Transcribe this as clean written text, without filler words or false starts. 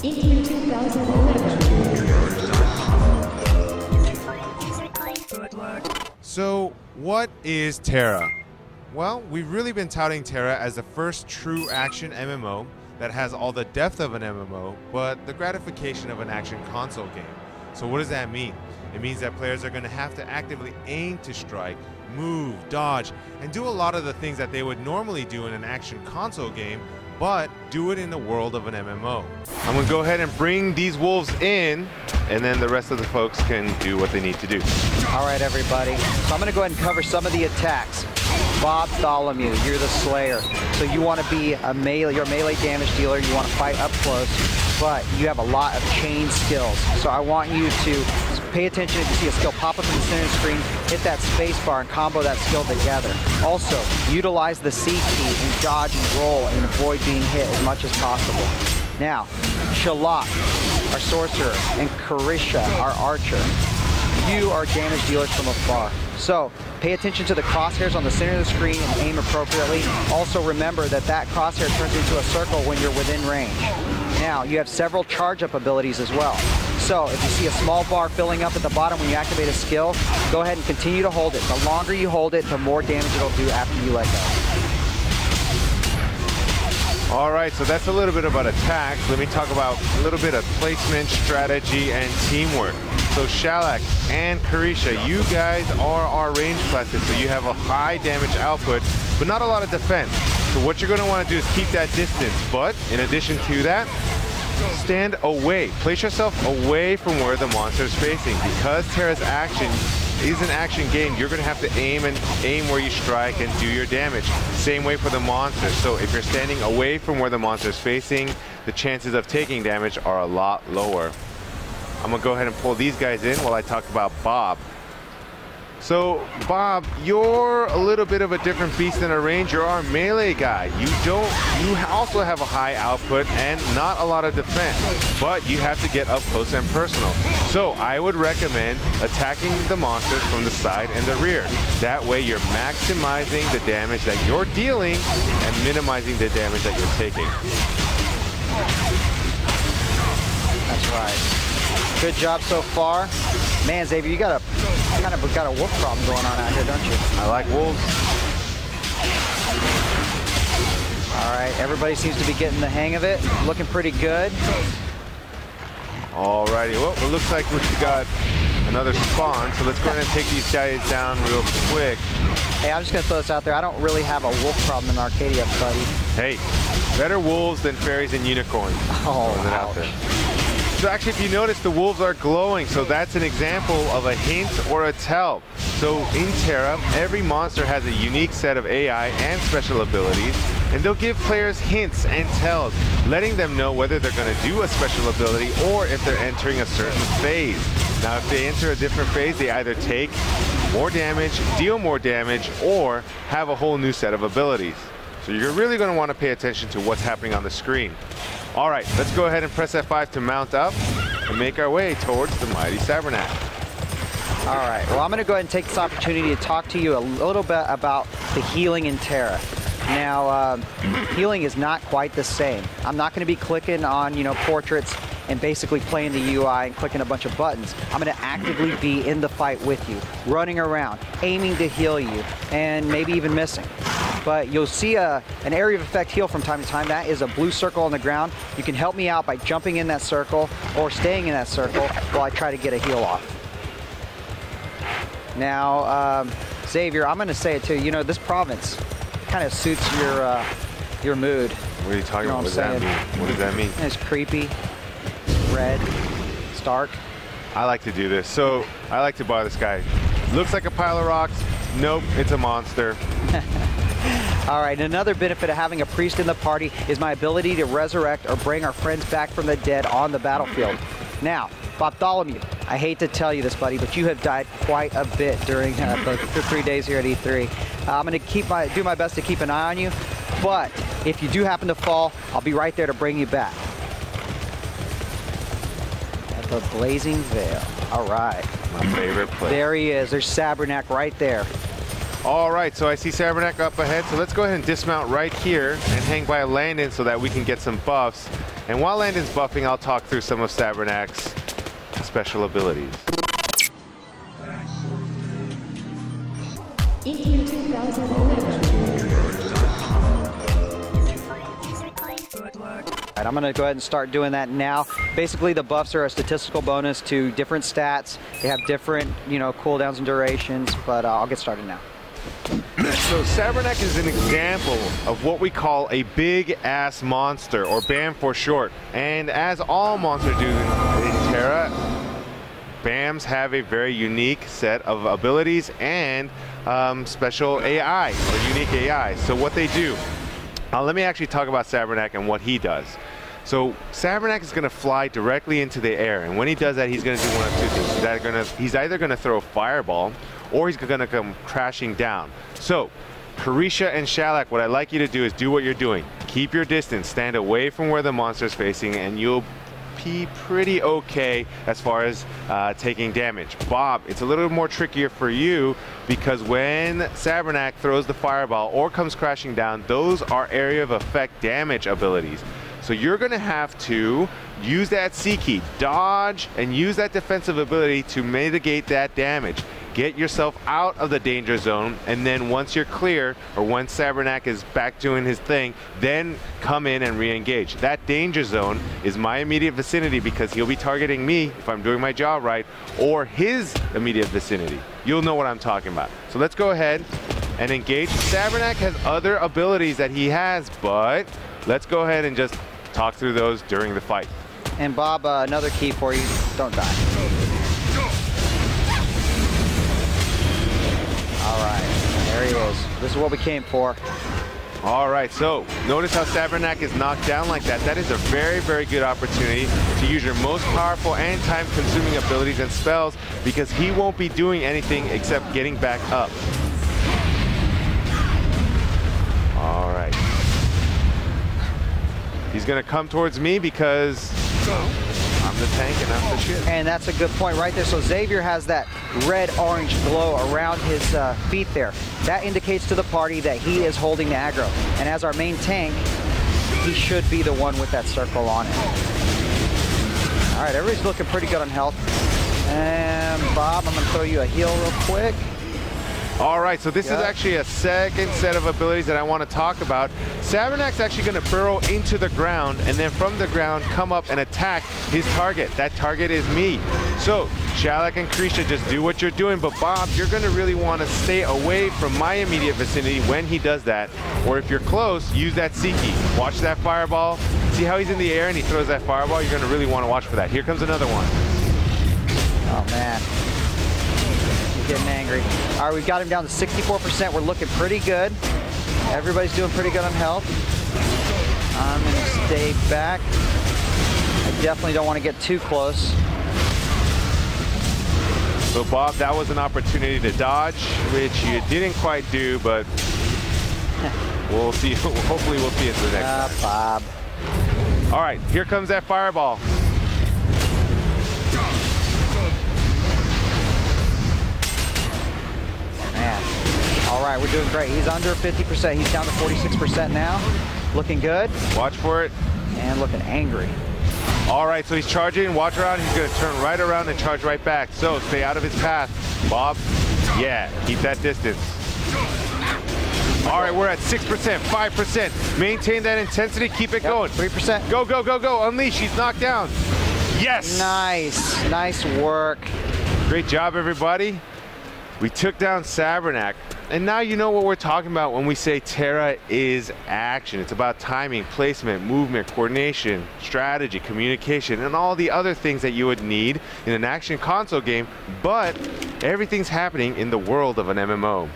E3 2011. So, what is TERA? Well, we've really been touting TERA as the first true action MMO that has all the depth of an MMO, but the gratification of an action console game. So what does that mean? It means that players are going to have to actively aim to strike, move, dodge, and do a lot of the things that they would normally do in an action console game, but do it in the world of an MMO. I'm going to go ahead and bring these wolves in, and then the rest of the folks can do what they need to do. All right, everybody. So I'm going to go ahead and cover some of the attacks. Bartholomew, you're the Slayer. So you want to be a melee, you're a melee damage dealer, you want to fight up close, but you have a lot of chain skills. So I want you to pay attention if you see a skill pop up in the center of the screen, hit that space bar and combo that skill together. Also, utilize the C key and dodge and roll and avoid being hit as much as possible. Now, Shalak, our sorcerer, and Carisha, our archer. You are damage dealers from afar. So pay attention to the crosshairs on the center of the screen and aim appropriately. Also remember that that crosshair turns into a circle when you're within range. Now you have several charge up abilities as well. So if you see a small bar filling up at the bottom when you activate a skill, go ahead and continue to hold it. The longer you hold it, the more damage it'll do after you let go. All right, so that's a little bit about attacks. Let me talk about a little bit of placement, strategy, and teamwork. So Shalak and Carisha, you guys are our range classes, so you have a high damage output, but not a lot of defense. So what you're going to want to do is keep that distance, but in addition to that, stand away. Place yourself away from where the monster is facing. Because TERA's action is an action game, you're going to have to aim where you strike and do your damage. Same way for the monster. So if you're standing away from where the monster is facing, the chances of taking damage are a lot lower. I'm going to go ahead and pull these guys in while I talk about Bob. So, Bob, you're a little bit of a different beast than a ranger. You're our melee guy. You also have a high output and not a lot of defense, but you have to get up close and personal. So I would recommend attacking the monsters from the side and the rear. That way you're maximizing the damage that you're dealing and minimizing the damage that you're taking. That's right. Good job so far. Man, Xavier, you got a wolf problem going on out here, don't you? I like wolves. All right, everybody seems to be getting the hang of it. Looking pretty good. All righty, well, it looks like we've got another spawn, so let's go ahead and take these guys down real quick. Hey, I'm just gonna throw this out there. I don't really have a wolf problem in Arcadia, buddy. Hey, better wolves than fairies and unicorns. Oh, out there. So actually, if you notice, the wolves are glowing, so that's an example of a hint or a tell. So in TERA, every monster has a unique set of AI and special abilities, and they'll give players hints and tells, letting them know whether they're going to do a special ability or if they're entering a certain phase. Now, if they enter a different phase, they either take more damage, deal more damage, or have a whole new set of abilities. So you're really going to want to pay attention to what's happening on the screen. All right, let's go ahead and press F5 to mount up and make our way towards the mighty Sabrnak. All right, well, I'm going to go ahead and take this opportunity to talk to you a little bit about the healing in TERA. Now, healing is not quite the same. I'm not going to be clicking on, portraits and basically playing the UI and clicking a bunch of buttons. I'm going to actively be in the fight with you, running around, aiming to heal you, and maybe even missing. But you'll see an area of effect heal from time to time. That is a blue circle on the ground. You can help me out by jumping in that circle or staying in that circle while I try to get a heal off. Now, Xavier, I'm going to say it too. This province kind of suits your mood. What are you talking about? What does that mean? What does that mean? It's creepy, red, stark. I like to do this. So I like to buy this guy. Looks like a pile of rocks. Nope, it's a monster. All right, another benefit of having a priest in the party is my ability to resurrect or bring our friends back from the dead on the battlefield. Now, Bartholomew, I hate to tell you this, buddy, but you have died quite a bit during the 3 days here at E3. I'm going to do my best to keep an eye on you, but if you do happen to fall, I'll be right there to bring you back. At the Blazing Veil. All right. My favorite place. There he is. There's Sabrnak right there. All right, so I see Sabrnak up ahead, so let's go ahead and dismount right here and hang by a landing so that we can get some buffs. And while Landon's buffing, I'll talk through some of Sabernak's special abilities. Alright, I'm going to go ahead and start doing that now. Basically, the buffs are a statistical bonus to different stats. They have different, cooldowns and durations, but I'll get started now. So Sabrnak is an example of what we call a big-ass monster, or BAM for short. And as all monsters do in TERA, BAMs have a very unique set of abilities and special AI, or unique AI. So what they do, let me actually talk about Sabrnak and what he does. So Sabrnak is going to fly directly into the air, and when he does that, he's going to do one of two things. He's either going to throw a fireball, or he's going to come crashing down. So Carisha and Shalak, what I'd like you to do is do what you're doing. Keep your distance, stand away from where the monster's facing, and you'll be pretty okay as far as taking damage. Bob, it's a little more trickier for you because when Sabrnak throws the fireball or comes crashing down, those are area of effect damage abilities. So you're going to have to use that C key, dodge, and use that defensive ability to mitigate that damage. Get yourself out of the danger zone, and then once you're clear, or once Sabrnak is back doing his thing, then come in and re-engage. That danger zone is my immediate vicinity because he'll be targeting me if I'm doing my job right, or his immediate vicinity. You'll know what I'm talking about. So let's go ahead and engage. Sabrnak has other abilities that he has, but let's go ahead and just talk through those during the fight. And Bob, another key for you, don't die. All right, there he is. This is what we came for. All right, so notice how Sabrnak is knocked down like that. That is a very, very good opportunity to use your most powerful and time-consuming abilities and spells because he won't be doing anything except getting back up. All right. He's going to come towards me because I'm the tank and I'm the shit. And that's a good point right there. So Xavier has that red-orange glow around his feet there. That indicates to the party that he is holding the aggro. And as our main tank, he should be the one with that circle on it. All right, everybody's looking pretty good on health. And Bob, I'm going to throw you a heal real quick. All right, so this is actually a second set of abilities that I want to talk about. Sabernak's actually going to burrow into the ground and then from the ground come up and attack his target. That target is me. So Shalak and Carisha, just do what you're doing, but Bob, you're going to really want to stay away from my immediate vicinity when he does that. Or if you're close, use that C key. Watch that fireball. See how he's in the air and he throws that fireball? You're going to really want to watch for that. Here comes another one. Oh, man. Getting angry. All right, we've got him down to 64%. We're looking pretty good. Everybody's doing pretty good on health. I'm going to stay back. I definitely don't want to get too close. So Bob, that was an opportunity to dodge, which you didn't quite do, but we'll see. Hopefully we'll see it the next time. Bob. All right, here comes that fireball. All right, we're doing great. He's under 50%. He's down to 46% now. Looking good. Watch for it. And looking angry. All right, so he's charging. Watch around. He's going to turn right around and charge right back. So stay out of his path. Bob, yeah, keep that distance. All right, we're at 6%, 5%. Maintain that intensity. Keep it going. 3%. Go, go, go, go. Unleash. He's knocked down. Yes. Nice. Nice work. Great job, everybody. We took down Sabrnak, and now you know what we're talking about when we say TERA is action. It's about timing, placement, movement, coordination, strategy, communication, and all the other things that you would need in an action console game, but everything's happening in the world of an MMO.